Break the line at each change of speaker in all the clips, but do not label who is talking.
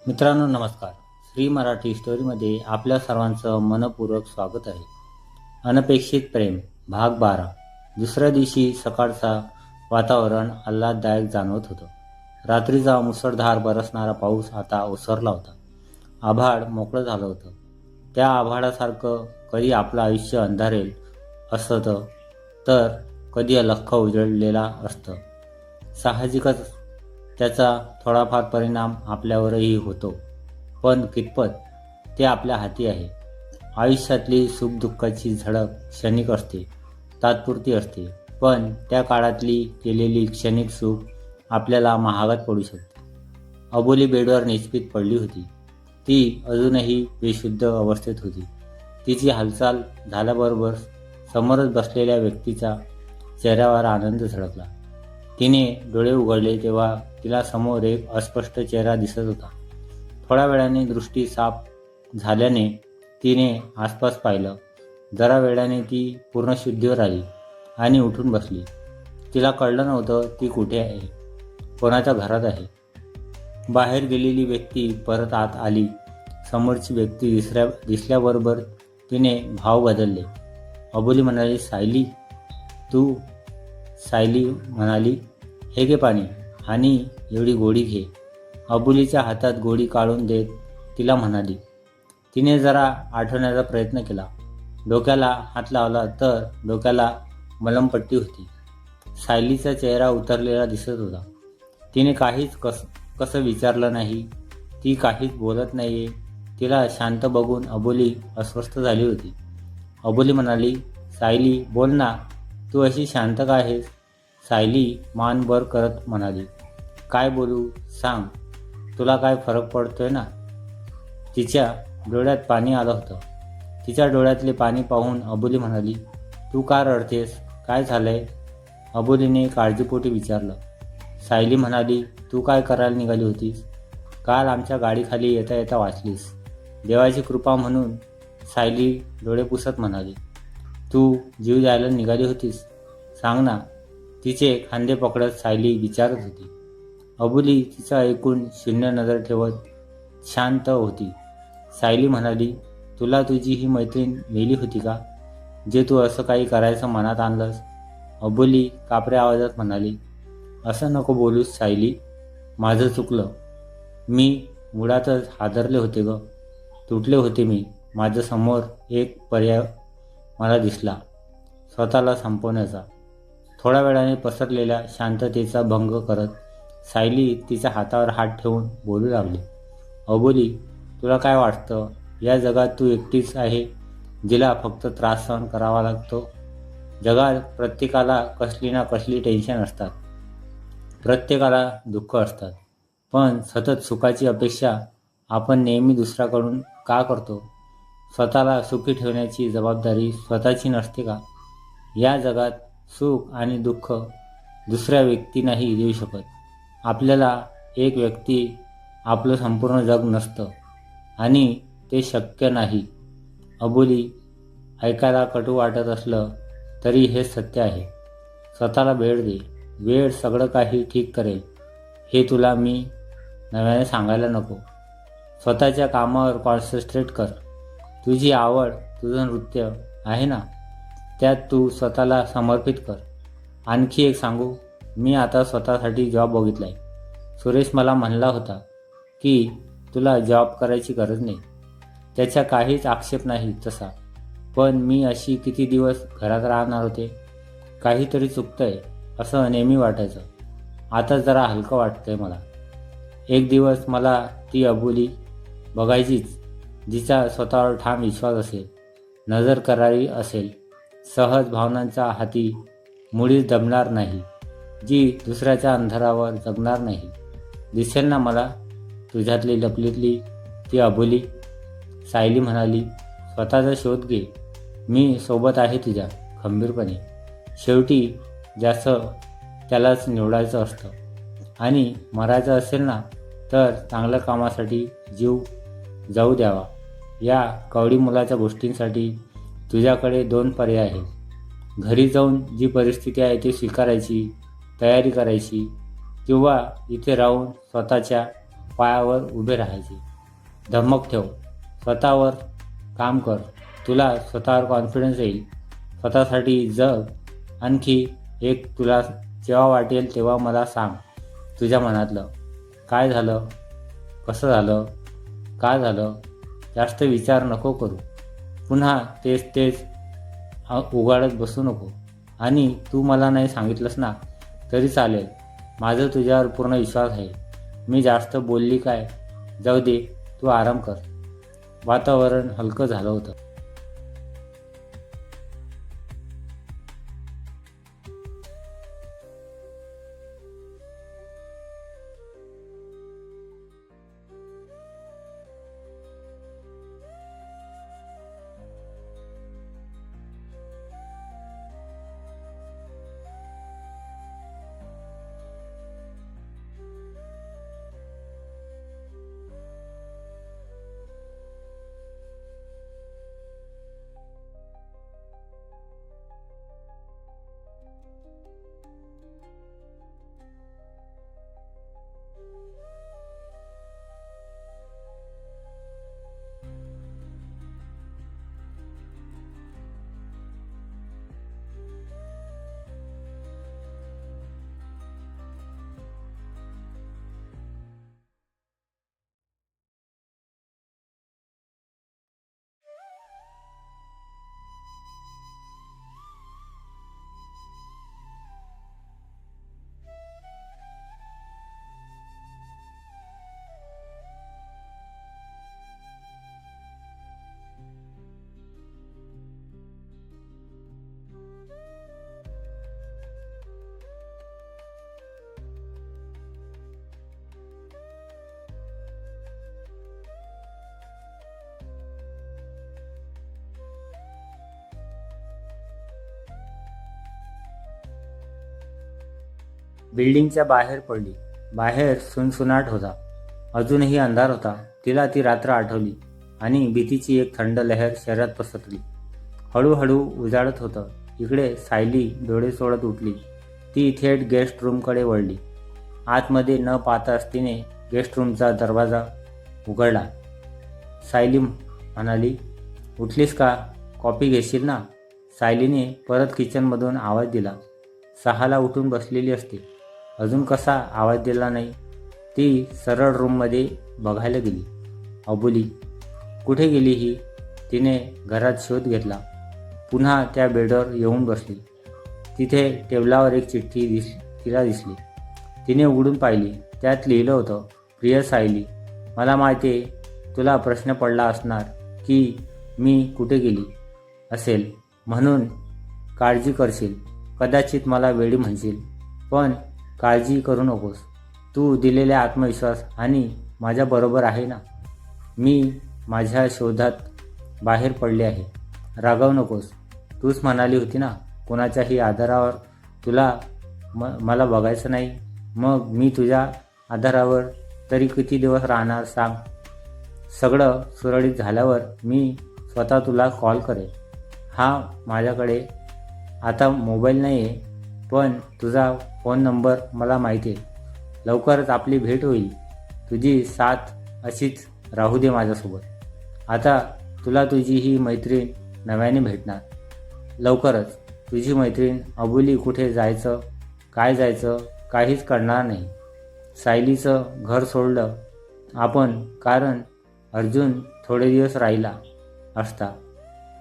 मित्रांनो नमस्कार. श्री मराठी स्टोरीमध्ये आपल्या सर्वांचं मनपूर्वक स्वागत आहे. अनपेक्षित प्रेम भाग 12. दुसऱ्या दिवशी सकाळचा वातावरण आल्हाददायक जाणवत होतं. रात्रीचा मुसळधार बरसणारा पाऊस आता ओसरला होता. आभाळ मोकळं झालं होतं. त्या आभाळासारखं कधी आपलं आयुष्य अंधारेल असतं तर कधी अलख्ख उजळलेला असतं. साहजिकच त्याचा थोडाफार परिणाम आपल्यावरही होतो, पण कितपत ते आपल्या हाती आहे. आयुष्यातली सुखदुःखाची झडप क्षणिक असते, तात्पुरती असते, पण त्या काळातली केलेली क्षणिक सुख आपल्याला महागात पडू शकते. अबोली बेडवर निस्पित पडली होती. ती अजूनही बेशुद्ध अवस्थेत होती. तिची हालचाल झाल्याबरोबर समोरच बसलेल्या व्यक्तीचा चेहऱ्यावर आनंद झळकला. तिने डोळे उघडले तेव्हा तिला समोर एक अस्पष्ट चेहरा दिसत होता. थोड्या वेळाने दृष्टी साफ झाल्याने तिने आसपास पाहिलं. जरा वेळाने ती पूर्ण शुद्धीवर आली आणि उठून बसली. तिला कळलं नव्हतं ती कुठे आहे, कोणाच्या घरात आहे. बाहेर गेलेली व्यक्ती परत आत आली. समोरची व्यक्ती दिसल्याबरोबर तिने भाव बदलले. अबोली म्हणाली, सायली तू? सायली म्हणाली, हे घे पाणी आणि एवढी गोळी घे. अबोलीच्या हातात गोळी काढून देत तिला म्हणाली. तिने जरा आठवण्याचा प्रयत्न केला. डोक्याला हात लावला तर डोक्याला मलमपट्टी होती. सायलीचा चेहरा उतरलेला दिसत होता. तिने काहीच कसं विचारलं नाही. ती काहीच बोलत नाहीये. तिला शांत बघून अबोली अस्वस्थ झाली होती. अबोली म्हणाली, सायली बोल ना, तू अशी शांत का आहेस? सायली मान वर करत म्हणाली, काय बोलू सांग, तुला काय फरक पडतोय ना? तिच्या डोळ्यात पाणी आलं होतं. तिच्या डोळ्यातले पाणी पाहून अबोली म्हणाली, तू का रडतेस? काय झालंय? अबोलीने काळजीपोटी विचारलं. सायली म्हणाली, तू काय करायला निघाली होतीस? काल आमच्या गाडीखाली येता येता वाचलीस. देवाची कृपा म्हणून. सायली डोळे पुसत म्हणाली, तू जीव द्यायला निघाली होतीस? सांग ना. तिचे खांदे पकडत सायली विचारत होती. अबोली तिचा ऐकून शून्य नजर ठेवत शांत होती. सायली म्हणाली, तुला तुझी ही मैत्रीण मेली होती का, जे तू असं काही करायचं मनात आणलंस? अबोली कापऱ्या आवाजात म्हणाली, असं नको बोलूस सायली, माझं चुकलं. मी मुळातच हादरले होते ग. तुटले होते मी. माझ्या समोर एक पर्याय मला दिसला, स्वतःला संपवण्याचा. थोड्या वेळाने पसरलेल्या शांततेचा भंग करत सायली तिच्या हातावर हात ठेवून बोलू लागली. अबोली, तुला काय वाटतं, या जगात तू एकटीच आहे जिला फक्त त्रास सहन करावा लागतो? जगात प्रत्येकाला कसली ना कसली टेन्शन असतात, प्रत्येकाला दुःख असतात, पण सतत सुखाची अपेक्षा आपण नेहमी दुसऱ्याकडून का करतो? स्वतःला सुखी ठेवण्याची जबाबदारी स्वतःची नसते का? या जगात सुख आणि दुःख दुसऱ्या व्यक्ती नाही देऊ शकत. आपल्याला एक व्यक्ती आपलं संपूर्ण जग नसतं आणि ते शक्य नाही. अबोली, ऐकायला कटू वाटत असलं तरी हे सत्य आहे. स्वतःला वेळ दे. वेळ सगळं काही ठीक करेल. हे तुला मी नव्याने सांगायला नको. स्वतःच्या कामावर कॉन्सन्ट्रेट कर. तुझी आवड, तुझं नृत्य आहे ना, त्यात तू स्वतःला समर्पित कर. आणखी एक सांगू, मी आता स्वतःसाठी जॉब बघितलाय. सुरेश मला म्हणला होता की तुला जॉब करायची गरज नाही. त्याचा काहीच आक्षेप नाही तसा, पण मी अशी किती दिवस घरात राहणार होते? काहीतरी चुकतंय असं नेहमी वाटायचं. आता जरा हलकं वाटतंय मला. एक दिवस मला ती अबोली बघायचीच, जिचा स्वतःवर ठाम विश्वास असेल, नजर करारी असेल, सहज भावनांच्या हाती मुळीच दबणार नाही, जी दुसऱ्याच्या अंधारावर जगणार नाही. दिसेल ना मला तुझ्यातली लपलेली ती अबोली? सायली म्हणाली, स्वतःचा शोध घे. मी सोबत आहे तुझ्या खंबीरपणे. शेवटी ज्याचं त्यालाच निवडायचं असतं आणि मरायचं असेल ना तर चांगल्या कामासाठी जीव जाऊ द्यावा. या कवडी मुलाच्या गोष्टींसाठी तुझ्याकडे 2 पर्याय आहेत. घरी जाऊन जी परिस्थिती आहे ती स्वीकारायची, तयारी करायची, किंवा इथे राहून स्वतःच्या पायावर उभे राहायचे. धमक ठेव, स्वतःवर काम कर, तुला स्वतःवर कॉन्फिडन्स येईल. स्वतःसाठी जग. आणखी एक, तुला जेव्हा वाटेल तेव्हा मला सांग तुझ्या मनातलं. काय झालं, कसं झालं, का झालं. जास्त विचार नको करू. पुन्हा तेच उगाडत बसू नको. आणि तू मला नाही सांगितलंस ना तरी चालेल. माझं तुझ्यावर पूर्ण विश्वास आहे. मी जास्त बोलली काय, जाऊ दे, तू आराम कर. वातावरण हलकं झालं होतं. बिल्डिंगच्या बाहेर पडली. बाहेर सुनसुनाट होता. अजूनही अंधार होता. तिला ती रात्र आठवली आणि भीतीची एक थंड लहर शरीरात पसरली. हळूहळू उजाडत होतं. इकडे सायली डोळे सोडत उठली. ती थेट गेस्ट रूमकडे वळली. आतमध्ये न पाहताच तिने गेस्ट रूमचा दरवाजा उघडला. सायली म्हणाली, उठलीस का? कॉफी घेशील ना? सायलीने परत किचनमधून आवाज दिला. 6ला उठून बसलेली असते, अजून कसा आवाज दिला नाही? ती सरळ रूममध्ये बघायला गेली. अबोली कुठे गेली ही? तिने घरात शोध घेतला. पुन्हा त्या बेडवर येऊन बसली. तिथे टेबलावर एक चिठ्ठी तिला दिसली. तिने उघडून पाहिली. त्यात लिहिलं होतं, प्रिय सायली, मला माहिती आहे तुला प्रश्न पडला असणार की मी कुठे गेली असेल म्हणून काळजी करशील. कदाचित मला वेडी म्हणशील, पण काळजी करू नकोस. तू दिलेला आत्मविश्वास आणि माझ्याबरोबर आहे ना. मी माझ्या शोधात बाहेर पडले आहे. रागावू नकोस. तूच म्हणाली होती ना कोणाच्याही आधारावर तुला मला बघायचं नाही. मग मी तुझ्या आधारावर तरी किती दिवस राहणार सांग? सगळं सुरळीत झाल्यावर मी स्वतः तुला कॉल करेन. माझ्याकडे आता मोबाईल नाही आहे, पण तुझा फोन नंबर मला माहिती आहे. लवकरच आपली भेट होईल. तुझी साथ अशीच राहू दे माझ्यासोबत. आता तुला तुझी ही मैत्रीण नव्याने भेटणार. लवकरच तुझी मैत्रीण अबोली. कुठे जायचं, काय जायचं काहीच कळणार नाही. सायलीचं घर सोडलं आपण कारण अर्जुन थोडे दिवस राहिला असता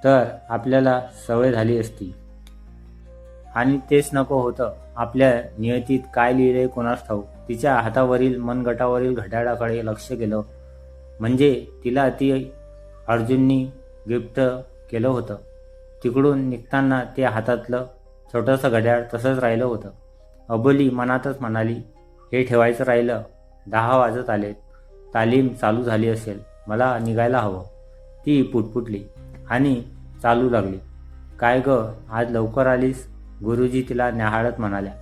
तर आपल्याला सवय झाली असती. आणि तेच नको होतं. आपल्या नियतीत काय लिहिलंय कोणास ठाऊक. तिच्या हातावरील मनगटावरील घड्याळाकडे लक्ष गेलं म्हणजे तिला ती अर्जुननी गिफ्ट केलं होतं. तिकडून निघताना ते हातातलं छोटंसं घड्याळ तसंच राहिलं होतं. अबोली मनातच म्हणाली, हे ठेवायचं राहिलं. 10 वाजत आलेत. तालीम चालू झाली असेल. मला निघायला हवं. ती पुटपुटली आणि चालू लागली. काय ग, आज लवकर आलीस? गुरुजी तिला न्याहाळत म्हणाल्या.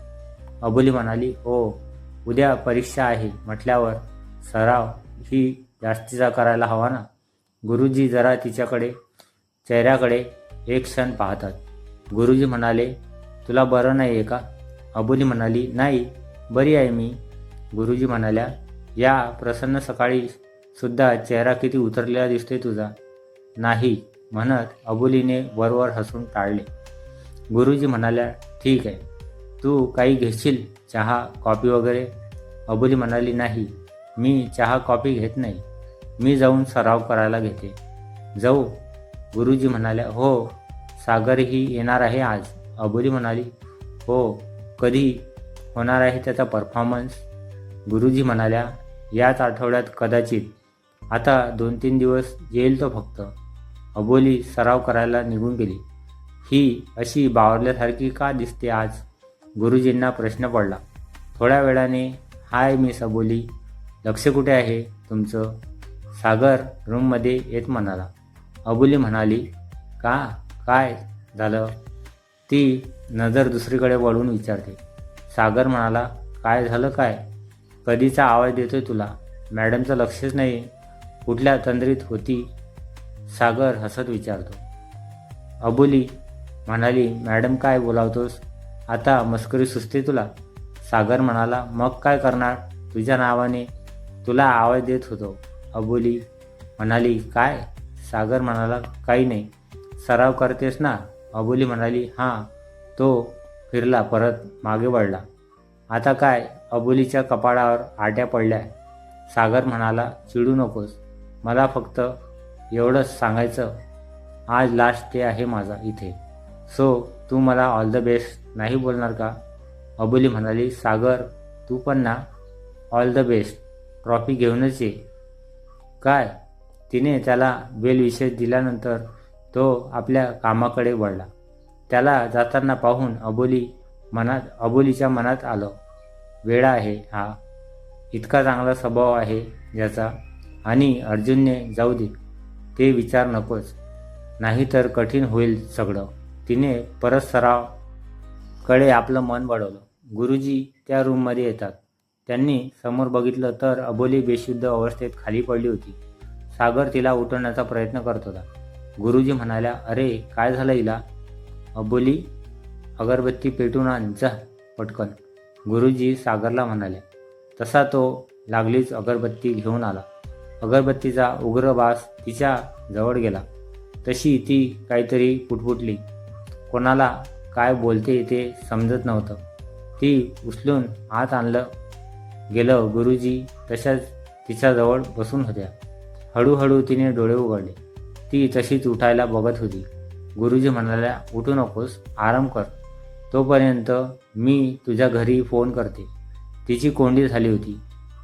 अबोली म्हणाली, हो, उद्या परीक्षा आहे म्हटल्यावर सराव ही जास्तीचा करायला हवा ना. गुरुजी जरा तिच्याकडे चेहऱ्याकडे एक क्षण पाहतात. गुरुजी म्हणाले, तुला बरं नाही आहे का? अबोली म्हणाली, नाही, बरी आहे मी. गुरुजी म्हणाल्या, या प्रसन्न सकाळी सुद्धा चेहरा किती उतरलेला दिसतोय तुझा. नाही म्हणत अबोलीने वरवर हसून टाळले. गुरुजी म्हणाल्या, ठीक आहे, तू काही घेशील, चहा कॉफी वगैरे? अबोली म्हणाली, नाही, मी चहा कॉफी घेत नाही, मी जाऊन सराव करायला घेते. जाऊ? गुरुजी म्हणाल्या, हो, सागरही येणार आहे आज. अबोली म्हणाली, हो, कधी होणार आहे त्याचा परफॉर्मन्स? गुरुजी म्हणाल्या, याच आठवड्यात कदाचित, आता 2-3 दिवस येईल तो फक्त. अबोली सराव करायला निघून गेली. ही अशी बावरल्यासारखी का दिसते आज? गुरुजींना प्रश्न पडला. थोड्या वेळाने, हाय मिस अबोली, लक्ष कुठे आहे तुमचं? सागर रूममध्ये येत म्हणाला. अबोली म्हणाली, का, काय झालं? ती नजर दुसरीकडे वळून विचारते. सागर म्हणाला, काय झालं काय? कधीचा आवाज देतोय तुला? मॅडमचं लक्षच नाही, कुठल्या तंद्रीत होती? सागर हसत विचारतो. अबोली म्हणाली, मॅडम काय बोलावतोस? आता मस्करी सुचते तुला? सागर म्हणाला, मग काय करणार, तुझ्या नावाने तुला आवाज देत होतो. अबोली म्हणाली, काय? सागर म्हणाला, काही नाही, सराव करतेस ना? अबोली म्हणाली, हां. तो फिरला, परत मागे वळला. आता काय? अबोलीच्या कपाळावर आट्या पडल्या. सागर म्हणाला, चिडू नकोस, मला फक्त एवढंच सांगायचं, आज लास्ट डे आहे माझा इथे, सो तू मला ऑल द बेस्ट नाही बोलणार का? अबोली म्हणाली, सागर तू पण ना, ऑल द बेस्ट, ट्रॉफी घेऊनच ये. काय? तिने त्याला वेल विशेष दिल्यानंतर तो आपल्या कामाकडे वळला. त्याला जाताना पाहून अबोलीच्या मनात आलं, वेडा आहे हा, इतका चांगला स्वभाव आहे ज्याचा, आणि अर्जुनने जाऊ दे, ते विचार नकोच, नाहीतर कठीण होईल सगळं. तिने परत सरावकडे आपलं मन वळवलं. गुरुजी त्या रूममध्ये येतात. त्यांनी समोर बघितलं तर अबोली बेशुद्ध अवस्थेत खाली पडली होती. सागर तिला उठवण्याचा प्रयत्न करत होता. गुरुजी म्हणाल्या, अरे काय झालं हिला? अबोली, अगरबत्ती पेटून आण जा पटकन, गुरुजी सागरला म्हणाले. तसा तो लागलीच अगरबत्ती घेऊन आला. अगरबत्तीचा उग्र वास तिच्या जवळ गेला तशी ती काहीतरी पुटपुटली. कोणाला काय बोलते ते समजत नव्हतं. ती उचलून आत आणलं गेलं. गुरुजी तशाच तिच्याजवळ बसून होत्या. हळूहळू तिने डोळे उघडले. ती तशीच उठायला बघत होती. गुरुजी म्हणाल्या, उठू नकोस, आराम कर, तोपर्यंत मी तुझ्या घरी फोन करते. तिची कोंडी झाली होती.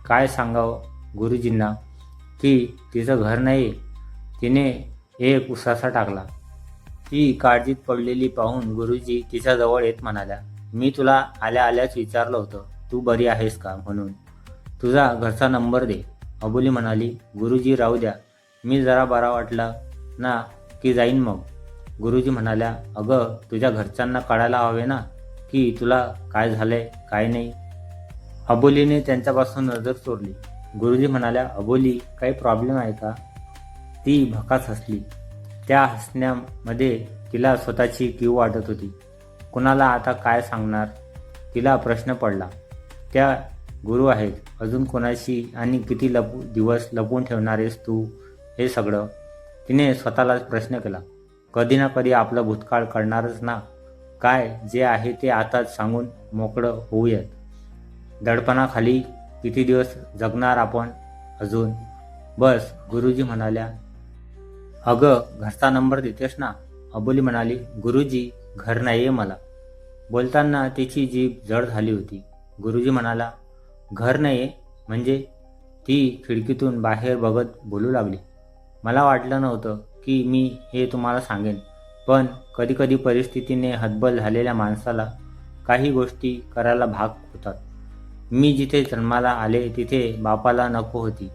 काय सांगावं गुरुजींना की तिचं घर नाही? तिने एक उसासा टाकला. ती काळजीत पडलेली पाहून गुरुजी तिच्याजवळ येत म्हणाल्या, मी तुला आल्या आल्याच विचारलं होतं तू बरी आहेस का म्हणून. तुझा घरचा नंबर दे. अबोली म्हणाली, गुरुजी राहू द्या, मी जरा बरा वाटला ना की जाईन मग. गुरुजी म्हणाल्या, अगं तुझ्या घरच्यांना कळायला हवे ना की तुला काय झालंय काय नाही. अबोलीने त्यांच्यापासून नजर चोरली. गुरुजी म्हणाल्या, अबोली काही प्रॉब्लेम आहे का? ती भकास हसली. त्या हसण्यामध्ये तिला स्वतःची कीव वाटत होती. कुणाला आता काय सांगणार? तिला प्रश्न पडला. त्या गुरु आहेत, अजून कोणाशी आणि किती दिवस लपवून ठेवणारेस तू हे सगळं? तिने स्वतःलाच प्रश्न केला. कधी ना कधी आपलं भूतकाळ कळणारच ना. काय जे आहे ते आताच सांगून मोकळं होऊयात. दडपणाखाली किती दिवस जगणार आपण अजून? बस. गुरुजी म्हणाल्या, अगं घरचा नंबर देतेस ना? अबोली म्हणाली, गुरुजी घर नाहीये मला. बोलताना तिची जीभ जड झाली होती. गुरुजी म्हणाला, घर नाहीये म्हणजे? ती खिडकीतून बाहेर बघत बोलू लागली. मला वाटलं नव्हतं की मी हे तुम्हाला सांगेन, पण कधीकधी परिस्थितीने हतबल झालेल्या माणसाला काही गोष्टी करायला भाग होतात. मी जिथे जन्माला आले तिथे बापाला नको होती.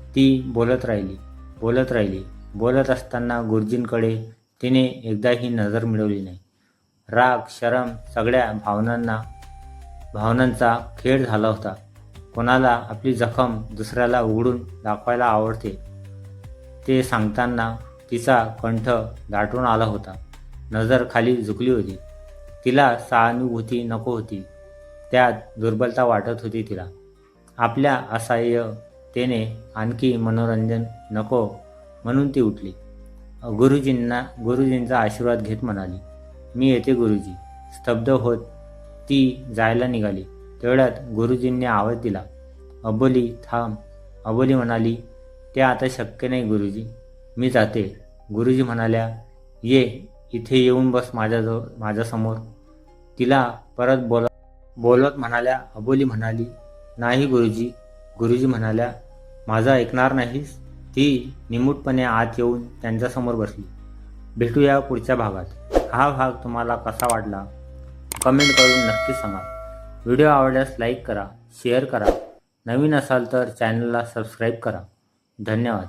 ती बोलत राहिली. बोलत असताना गुरुजींकडे तिने एकदाही नजर मिळवली नाही. राग, शरम, सगळ्या भावनांचा खेळ झाला होता. कोणाला आपली जखम दुसऱ्याला उघडून दाखवायला आवडते ते सांगताना तिचा कंठ दाटून आला होता. नजर खाली झुकली होती. तिला सहानुभूती नको होती, त्यात दुर्बलता वाटत होती तिला. आपल्या असहाय्यतेने आणखी मनोरंजन नको म्हणून ती उठली. गुरुजींचा आशीर्वाद घेत म्हणाली, मी येते गुरुजी. स्तब्ध होत ती जायला निघाली. तेवढ्यात गुरुजींनी आवाज दिला, अबोली थांब. अबोली म्हणाली, ते आता शक्य नाही गुरुजी, मी जाते. गुरुजी म्हणाल्या, ये इथे येऊन बस माझ्यासमोर. तिला परत बोलवत म्हणाल्या. अबोली म्हणाली, नाही गुरुजी. गुरुजी म्हणाल्या, माझं ऐकणार नाहीस? ती निमूटपणे आत येऊन त्यांच्यासमोर बसली. भेटूया पुढच्या भागात. हा भाग तुम्हाला कसा वाटला कमेंट करून नक्की सांगा. व्हिडिओ आवडल्यास लाईक करा, शेअर करा. नवीन असाल तर चॅनलला सबस्क्राईब करा. धन्यवाद.